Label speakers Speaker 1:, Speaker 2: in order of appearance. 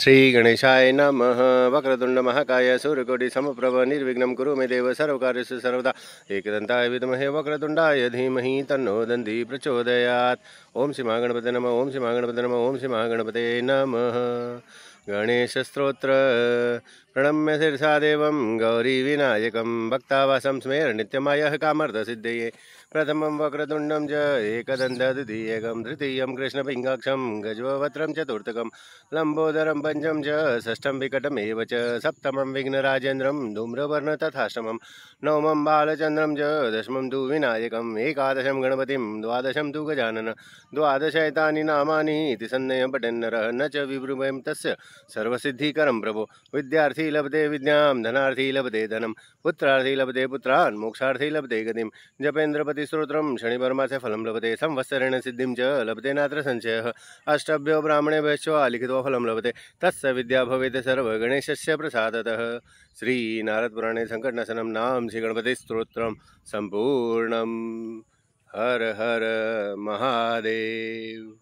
Speaker 1: श्री गणेशाय नमः। वक्रतुंड महाकाय सूर्यकोटि समप्रभ निर्विघ्नं कुरु मे देव सर्वकार्येषु सर्वदा। एकदन्ताय विद्महे वक्रतुंडाय धीमहि तन्नो दन्ति प्रचोदयात्। ओम श्री महागणपते नमः। ओम श्री महागणपते नमः। ओम श्री महागणपते नमः। गणेश स्तोत्र प्रणम्य शिरसा देवं गौरी विनायकं भक्तावासं स्मेर नित्यमायः कामर्थसिद्धये। प्रथमं वक्रतुण्डं च एकदन्तं द्वितीयकं तृतीयं कृष्णपिङ्गाक्षं गजवक्त्रं चतुर्थकं लम्बोदरं पंचम च षष्ठं विकटमेव च सप्तमं विघ्नराजेन्द्रं धूम्रवर्णं तथाष्टमं नवमं बालचन्द्रं च दशमं तु विनायकम् एकादशं गणपतिं द्वादशं तु गजानन द्वादशैतानि नामानि इति सन्नयं पठन्नरः न च विभ्रुवं तस्य सर्वसिद्धिकरं प्रभो। विद्यार्थी लभते विद्यां धनार्थी लभते धनं पुत्रार्थी लभते पुत्रान् मोक्षार्थी लभते गतिं जपेन्द्रपति स्तोत्रं शनिवर्मास्य फलं लभते संवत्सरेण सिद्धिं च लभते नात्र संशयः अष्टभ्यो ब्राह्मणेभ्यश्च लिखितो फलं लभते तस्य विद्या भवेत् सर्वगणेशस्य प्रसादतः। श्री नारद पुराणे संकटनाशनं नाम श्री गणपति स्तोत्रं संपूर्णम्। हर हर महादेव।